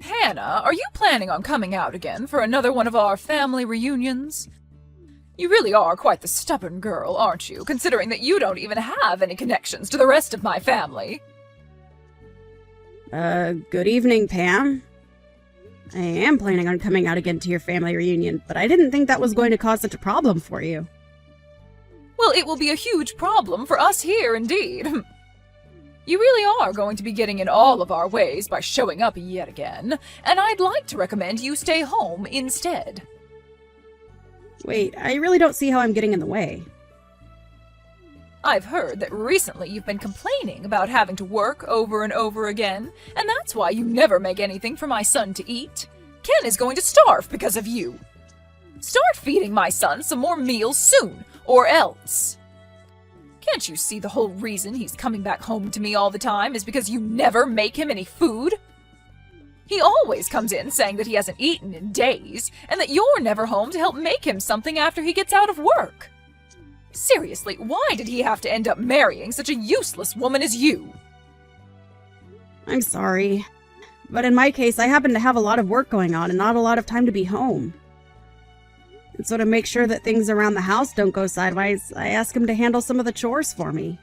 Hannah, are you planning on coming out again for another one of our family reunions? You really are quite the stubborn girl, aren't you, considering that you don't even have any connections to the rest of my family? Good evening, Pam. I am planning on coming out again to your family reunion, but I didn't think that was going to cause such a problem for you. Well, it will be a huge problem for us here, indeed. You really are going to be getting in all of our ways by showing up yet again, and I'd like to recommend you stay home instead. Wait, I really don't see how I'm getting in the way. I've heard that recently you've been complaining about having to work over and over again, and that's why you never make anything for my son to eat. Ken is going to starve because of you. Start feeding my son some more meals soon, or else. Can't you see the whole reason he's coming back home to me all the time is because you never make him any food? He always comes in saying that he hasn't eaten in days, and that you're never home to help make him something after he gets out of work. Seriously, why did he have to end up marrying such a useless woman as you? I'm sorry, but in my case, I happen to have a lot of work going on and not a lot of time to be home. And so to make sure that things around the house don't go sideways, I ask him to handle some of the chores for me.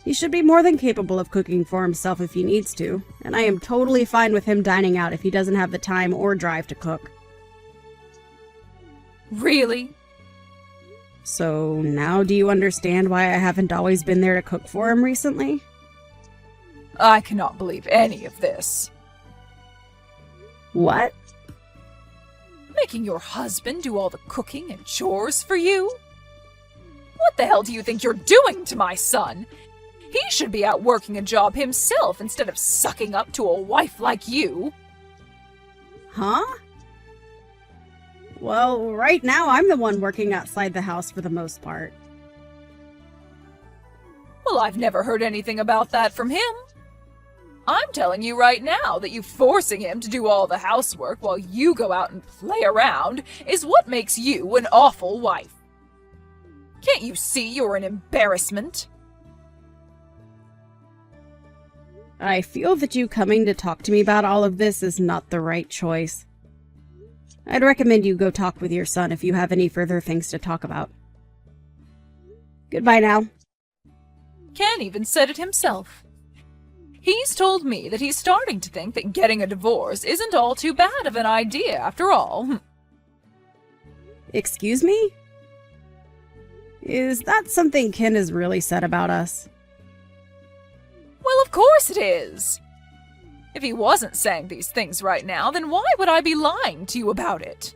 He should be more than capable of cooking for himself if he needs to, and I am totally fine with him dining out if he doesn't have the time or drive to cook. Really? So now do you understand why I haven't always been there to cook for him recently? I cannot believe any of this. What? Making your husband do all the cooking and chores for you? What the hell do you think you're doing to my son? He should be out working a job himself instead of sucking up to a wife like you. Huh? Well, right now I'm the one working outside the house for the most part. Well, I've never heard anything about that from him. I'm telling you right now that you forcing him to do all the housework while you go out and play around is what makes you an awful wife. Can't you see you're an embarrassment? I feel that you coming to talk to me about all of this is not the right choice. I'd recommend you go talk with your son if you have any further things to talk about. Goodbye now. Ken even said it himself. He's told me that he's starting to think that getting a divorce isn't all too bad of an idea after all. Excuse me? Is that something Ken has really said about us? Well, of course it is. If he wasn't saying these things right now, then why would I be lying to you about it?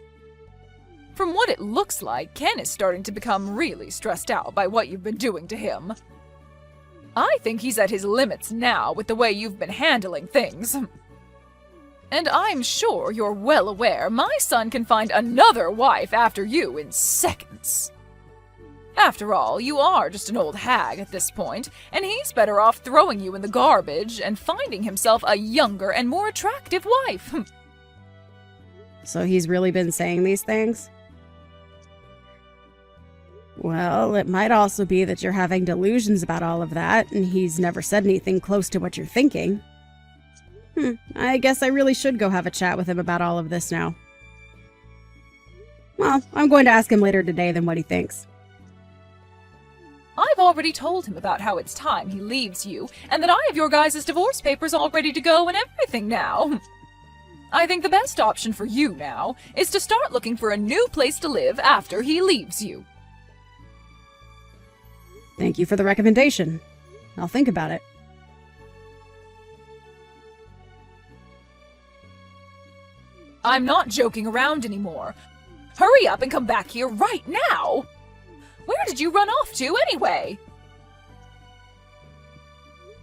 From what it looks like, Ken is starting to become really stressed out by what you've been doing to him. I think he's at his limits now with the way you've been handling things. And I'm sure you're well aware my son can find another wife after you in seconds. After all, you are just an old hag at this point, and he's better off throwing you in the garbage and finding himself a younger and more attractive wife. So he's really been saying these things? Well, it might also be that you're having delusions about all of that, and he's never said anything close to what you're thinking. I guess I really should go have a chat with him about all of this now. Well, I'm going to ask him later today then what he thinks. I've already told him about how it's time he leaves you, and that I have your guys' divorce papers all ready to go and everything now. I think the best option for you now is to start looking for a new place to live after he leaves you. Thank you for the recommendation. I'll think about it. I'm not joking around anymore. Hurry up and come back here right now! Where did you run off to anyway?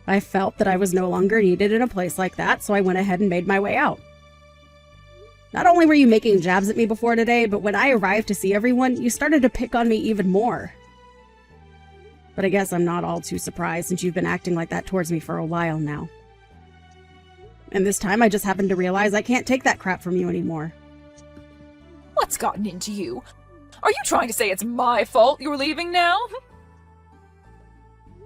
I felt that I was no longer needed in a place like that, so I went ahead and made my way out. Not only were you making jabs at me before today, but when I arrived to see everyone, you started to pick on me even more. But I guess I'm not all too surprised since you've been acting like that towards me for a while now. And this time I just happened to realize I can't take that crap from you anymore. What's gotten into you? Are you trying to say it's my fault you're leaving now?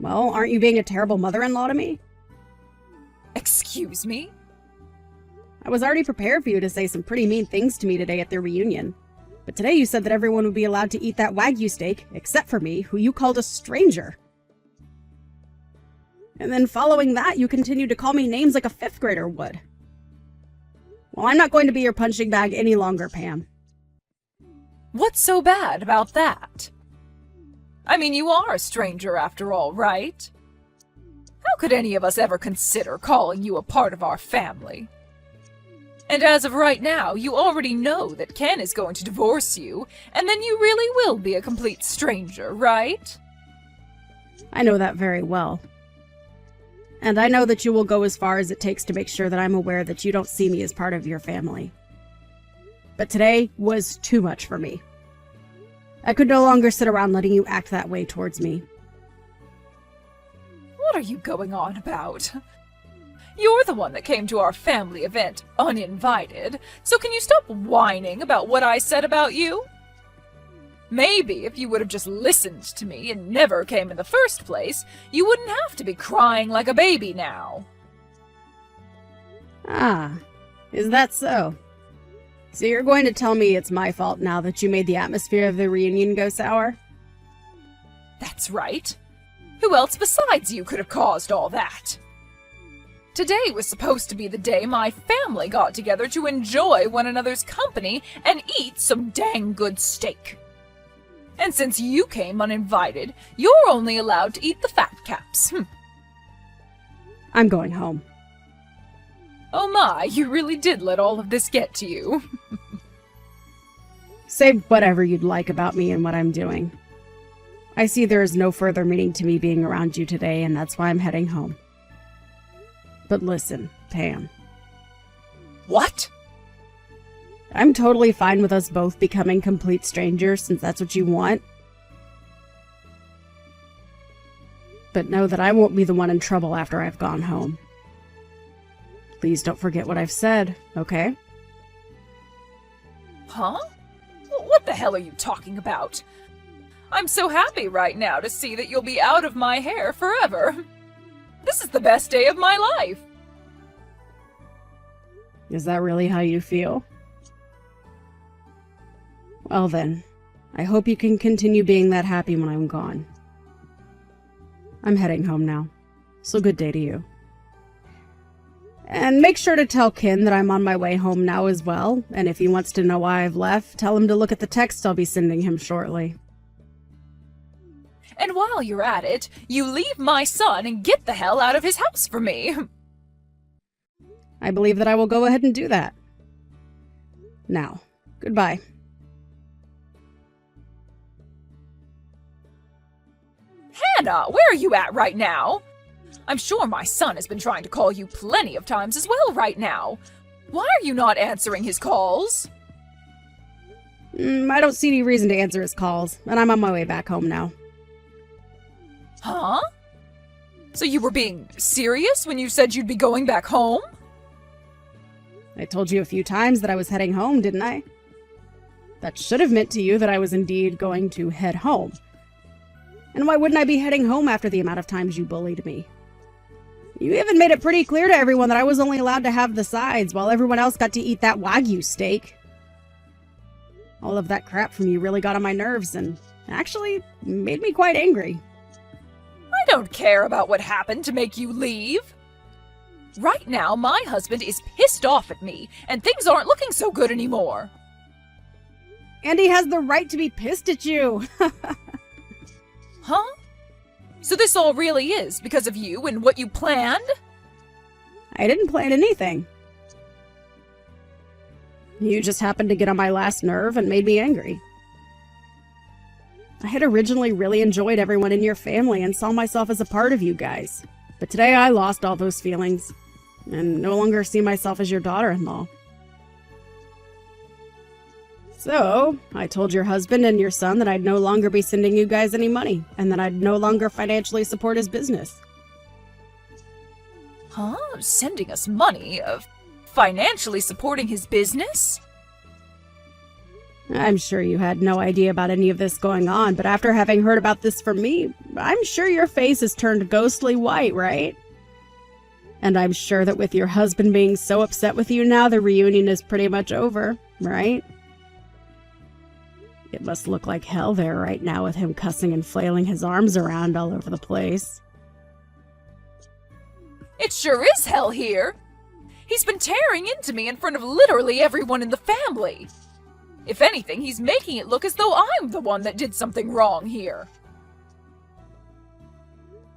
Well, aren't you being a terrible mother-in-law to me? Excuse me? I was already prepared for you to say some pretty mean things to me today at the reunion. But today you said that everyone would be allowed to eat that Wagyu steak, except for me, who you called a stranger. And then following that, you continued to call me names like a 5th grader would. Well, I'm not going to be your punching bag any longer, Pam. What's so bad about that? I mean, you are a stranger after all, right? How could any of us ever consider calling you a part of our family? And as of right now, you already know that Ken is going to divorce you, and then you really will be a complete stranger, right? I know that very well. And I know that you will go as far as it takes to make sure that I'm aware that you don't see me as part of your family. But today was too much for me. I could no longer sit around letting you act that way towards me. What are you going on about? You're the one that came to our family event uninvited, so can you stop whining about what I said about you? Maybe if you would have just listened to me and never came in the first place, you wouldn't have to be crying like a baby now. Ah, is that so? So you're going to tell me it's my fault now that you made the atmosphere of the reunion go sour? That's right. Who else besides you could have caused all that? Today was supposed to be the day my family got together to enjoy one another's company and eat some dang good steak. And since you came uninvited, you're only allowed to eat the fat caps. I'm going home. Oh my, you really did let all of this get to you. Say whatever you'd like about me and what I'm doing. I see there is no further meaning to me being around you today, and that's why I'm heading home. But listen, Pam. What? I'm totally fine with us both becoming complete strangers, since that's what you want. But know that I won't be the one in trouble after I've gone home. Please don't forget what I've said, okay? Huh? What the hell are you talking about? I'm so happy right now to see that you'll be out of my hair forever. This is the best day of my life. Is that really how you feel? Well then, I hope you can continue being that happy when I'm gone. I'm heading home now, so good day to you. And make sure to tell Ken that I'm on my way home now as well, and if he wants to know why I've left, tell him to look at the text I'll be sending him shortly. And while you're at it, you leave my son and get the hell out of his house for me. I believe that I will go ahead and do that. Now, goodbye. Hannah, where are you at right now? I'm sure my son has been trying to call you plenty of times as well right now. Why are you not answering his calls? I don't see any reason to answer his calls, and I'm on my way back home now. Huh? So you were being serious when you said you'd be going back home? I told you a few times that I was heading home, didn't I? That should have meant to you that I was indeed going to head home. And why wouldn't I be heading home after the amount of times you bullied me? You even made it pretty clear to everyone that I was only allowed to have the sides while everyone else got to eat that Wagyu steak. All of that crap from you really got on my nerves and actually made me quite angry. I don't care about what happened to make you leave. Right now, my husband is pissed off at me, and things aren't looking so good anymore. And he has the right to be pissed at you. Huh? So this all really is because of you and what you planned? I didn't plan anything. You just happened to get on my last nerve and made me angry. I had originally really enjoyed everyone in your family and saw myself as a part of you guys. But today I lost all those feelings and no longer see myself as your daughter-in-law. So, I told your husband and your son that I'd no longer be sending you guys any money and that I'd no longer financially support his business. Huh? Sending us money? Financially supporting his business? I'm sure you had no idea about any of this going on, but after having heard about this from me, I'm sure your face has turned ghostly white, right? And I'm sure that with your husband being so upset with you now, the reunion is pretty much over, right? It must look like hell there right now with him cussing and flailing his arms around all over the place. It sure is hell here. He's been tearing into me in front of literally everyone in the family. If anything, he's making it look as though I'm the one that did something wrong here.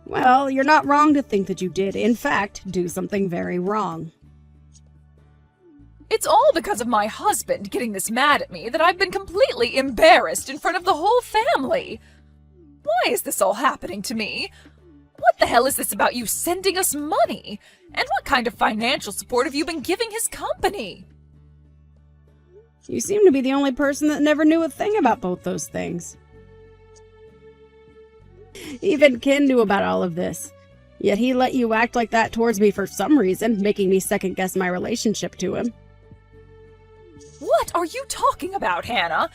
Well, you're not wrong to think that you did, in fact, do something very wrong. It's all because of my husband getting this mad at me that I've been completely embarrassed in front of the whole family. Why is this all happening to me? What the hell is this about you sending us money? And what kind of financial support have you been giving his company? You seem to be the only person that never knew a thing about both those things. Even Ken knew about all of this. Yet he let you act like that towards me for some reason, making me second-guess my relationship to him. What are you talking about, Hannah?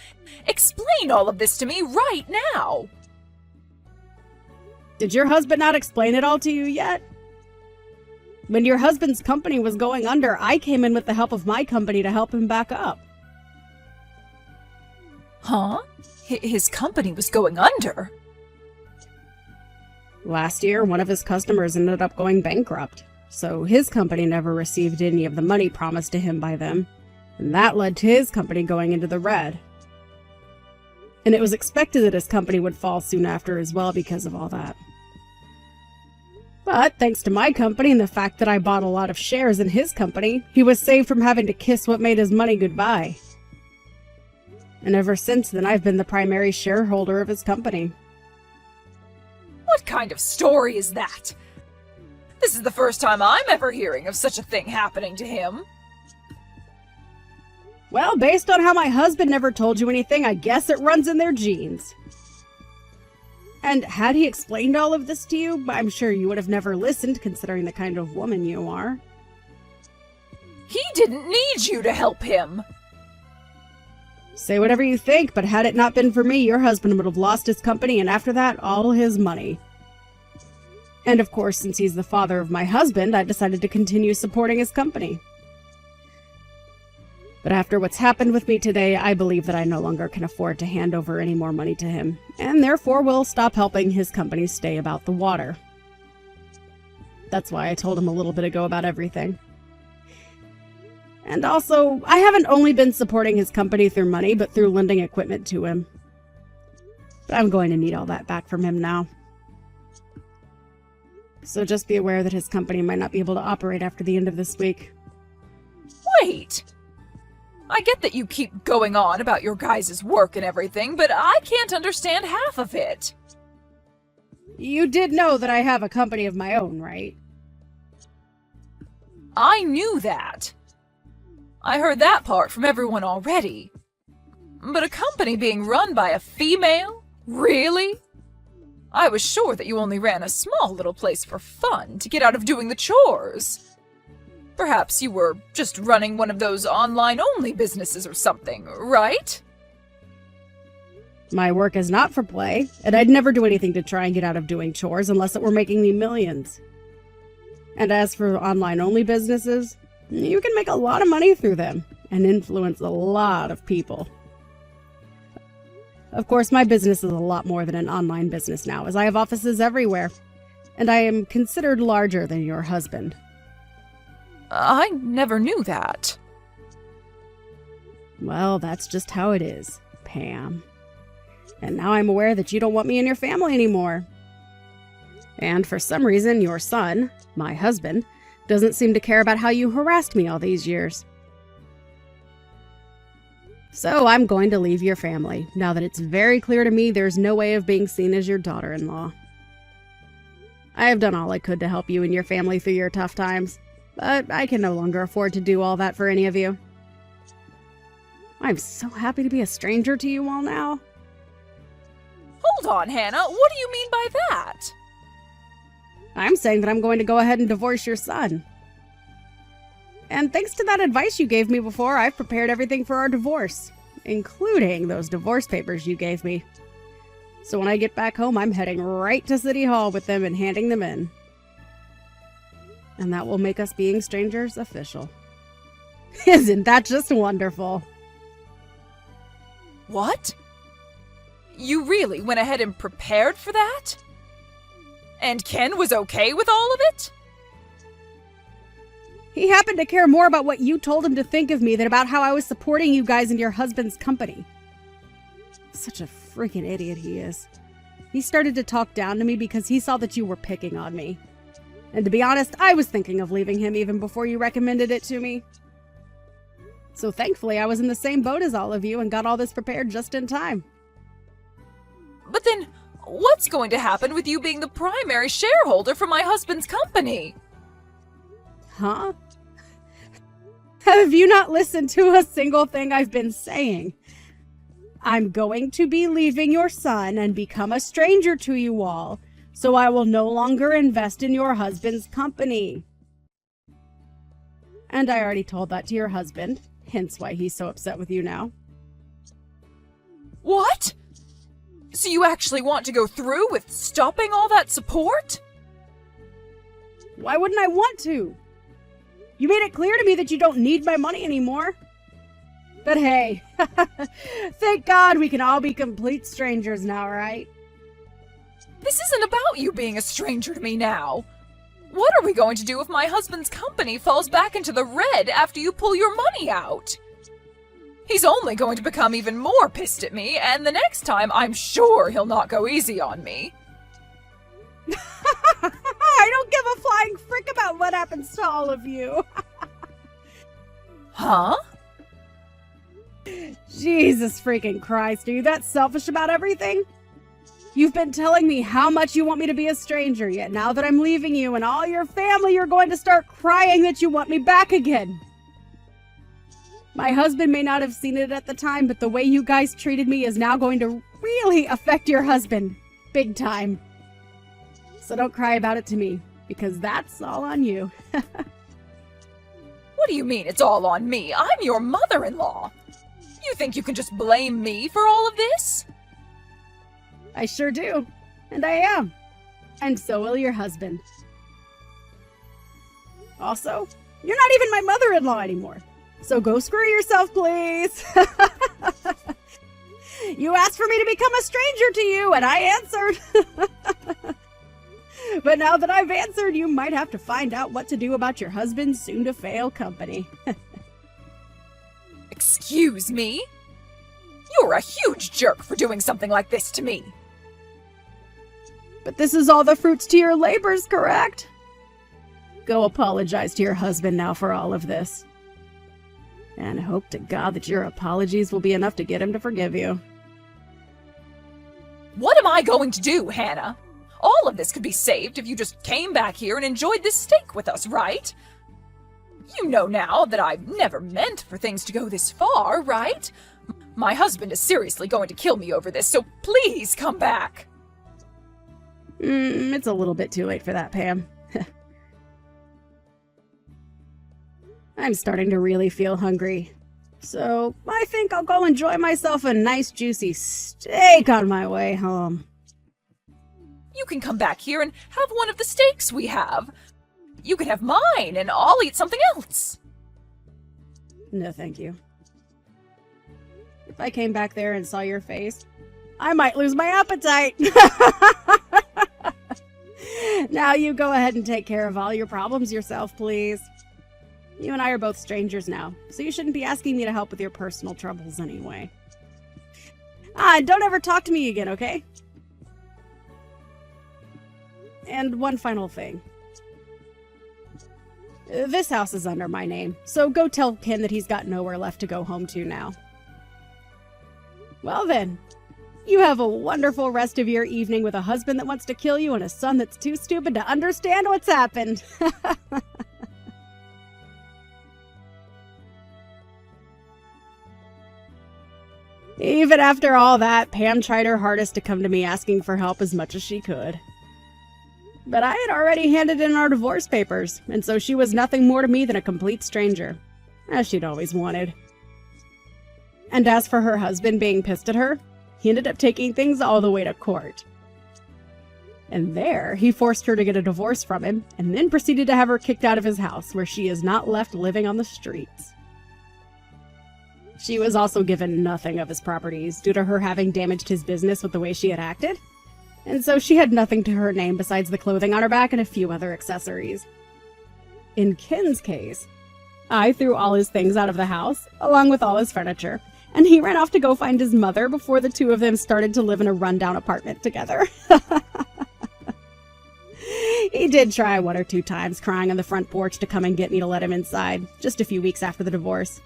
Explain all of this to me right now! Did your husband not explain it all to you yet? When your husband's company was going under, I came in with the help of my company to help him back up. Huh? His company was going under? Last year, one of his customers ended up going bankrupt, so his company never received any of the money promised to him by them, and that led to his company going into the red. And it was expected that his company would fall soon after as well because of all that. But thanks to my company and the fact that I bought a lot of shares in his company, he was saved from having to kiss what made his money goodbye. And ever since then, I've been the primary shareholder of his company. What kind of story is that? This is the first time I'm ever hearing of such a thing happening to him. Well, based on how my husband never told you anything, I guess it runs in their genes. And had he explained all of this to you, I'm sure you would have never listened, considering the kind of woman you are. He didn't need you to help him. Say whatever you think, but had it not been for me, your husband would have lost his company and after that, all his money. And of course, since he's the father of my husband, I decided to continue supporting his company. But after what's happened with me today, I believe that I no longer can afford to hand over any more money to him, and therefore will stop helping his company stay about the water. That's why I told him a little bit ago about everything. And also, I haven't only been supporting his company through money, but through lending equipment to him. But I'm going to need all that back from him now. So just be aware that his company might not be able to operate after the end of this week. Wait! I get that you keep going on about your guys' work and everything, but I can't understand half of it. You did know that I have a company of my own, right? I knew that. I heard that part from everyone already. But a company being run by a female? Really? I was sure that you only ran a small little place for fun to get out of doing the chores. Perhaps you were just running one of those online-only businesses or something, right? My work is not for play, and I'd never do anything to try and get out of doing chores unless it were making me millions. And as for online-only businesses, you can make a lot of money through them and influence a lot of people. Of course, my business is a lot more than an online business now, as I have offices everywhere, and I am considered larger than your husband. I never knew that. Well, that's just how it is, Pam. And now I'm aware that you don't want me in your family anymore. And for some reason, your son, my husband, doesn't seem to care about how you harassed me all these years. So I'm going to leave your family, now that it's very clear to me there's no way of being seen as your daughter-in-law. I have done all I could to help you and your family through your tough times, but I can no longer afford to do all that for any of you. I'm so happy to be a stranger to you all now. Hold on, Hannah. What do you mean by that? I'm saying that I'm going to go ahead and divorce your son. And thanks to that advice you gave me before, I've prepared everything for our divorce, including those divorce papers you gave me. So when I get back home, I'm heading right to City Hall with them and handing them in. And that will make us being strangers official. Isn't that just wonderful? What? You really went ahead and prepared for that? And Ken was okay with all of it? He happened to care more about what you told him to think of me than about how I was supporting you guys in your husband's company. Such a freaking idiot he is. He started to talk down to me because he saw that you were picking on me. And to be honest, I was thinking of leaving him even before you recommended it to me. So thankfully, I was in the same boat as all of you and got all this prepared just in time. But then, what's going to happen with you being the primary shareholder for my husband's company? Huh? Have you not listened to a single thing I've been saying? I'm going to be leaving your son and become a stranger to you all, so I will no longer invest in your husband's company. And I already told that to your husband, hence why he's so upset with you now. What? So you actually want to go through with stopping all that support? Why wouldn't I want to? You made it clear to me that you don't need my money anymore. But hey, thank God we can all be complete strangers now, right? This isn't about you being a stranger to me now. What are we going to do if my husband's company falls back into the red after you pull your money out? He's only going to become even more pissed at me, and the next time I'm sure he'll not go easy on me. I don't give a flying frick about what happens to all of you. Huh? Jesus freaking Christ, are you that selfish about everything? You've been telling me how much you want me to be a stranger, yet now that I'm leaving you and all your family, you're going to start crying that you want me back again. My husband may not have seen it at the time, but the way you guys treated me is now going to really affect your husband. Big time. So don't cry about it to me, because that's all on you. What do you mean it's all on me? I'm your mother-in-law. You think you can just blame me for all of this? I sure do. And I am. And so will your husband. Also, you're not even my mother-in-law anymore. So go screw yourself, please. You asked for me to become a stranger to you, and I answered. But now that I've answered, you might have to find out what to do about your husband's soon-to-fail company. Excuse me? You're a huge jerk for doing something like this to me. But this is all the fruits to your labors, correct? Go apologize to your husband now for all of this. And hope to God that your apologies will be enough to get him to forgive you. What am I going to do, Hannah? All of this could be saved if you just came back here and enjoyed this steak with us, right? You know now that I never meant for things to go this far, right? My husband is seriously going to kill me over this, so please come back. It's a little bit too late for that, Pam. I'm starting to really feel hungry. So I think I'll go enjoy myself a nice juicy steak on my way home. You can come back here and have one of the steaks we have. You can have mine, and I'll eat something else. No, thank you. If I came back there and saw your face, I might lose my appetite. Now you go ahead and take care of all your problems yourself, please. You and I are both strangers now, so you shouldn't be asking me to help with your personal troubles anyway. Don't ever talk to me again, okay? And one final thing. This house is under my name, so go tell Ken that he's got nowhere left to go home to now. Well then, you have a wonderful rest of your evening with a husband that wants to kill you and a son that's too stupid to understand what's happened. Even after all that, Pam tried her hardest to come to me asking for help as much as she could. But I had already handed in our divorce papers, and so she was nothing more to me than a complete stranger, as she'd always wanted. And as for her husband being pissed at her, he ended up taking things all the way to court. And there, he forced her to get a divorce from him, and then proceeded to have her kicked out of his house, where she is not left living on the streets. She was also given nothing of his properties, due to her having damaged his business with the way she had acted, and so she had nothing to her name besides the clothing on her back and a few other accessories. In Ken's case, I threw all his things out of the house, along with all his furniture, and he ran off to go find his mother before the two of them started to live in a rundown apartment together. He did try 1 or 2 times, crying on the front porch to come and get me to let him inside, just a few weeks after the divorce.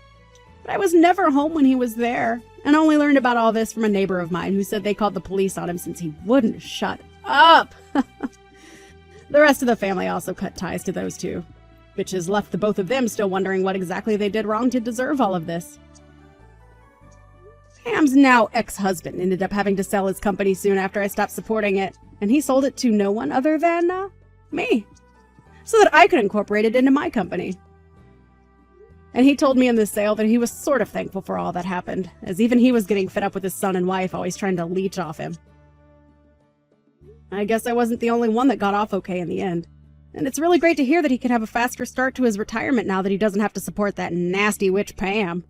But I was never home when he was there, and only learned about all this from a neighbor of mine who said they called the police on him since he wouldn't shut up. The rest of the family also cut ties to those two, which has left the both of them still wondering what exactly they did wrong to deserve all of this. Pam's now ex-husband ended up having to sell his company soon after I stopped supporting it, and he sold it to no one other than, me, so that I could incorporate it into my company. And he told me in the sale that he was sort of thankful for all that happened, as even he was getting fed up with his son and wife always trying to leech off him. I guess I wasn't the only one that got off okay in the end. And it's really great to hear that he can have a faster start to his retirement now that he doesn't have to support that nasty witch Pam.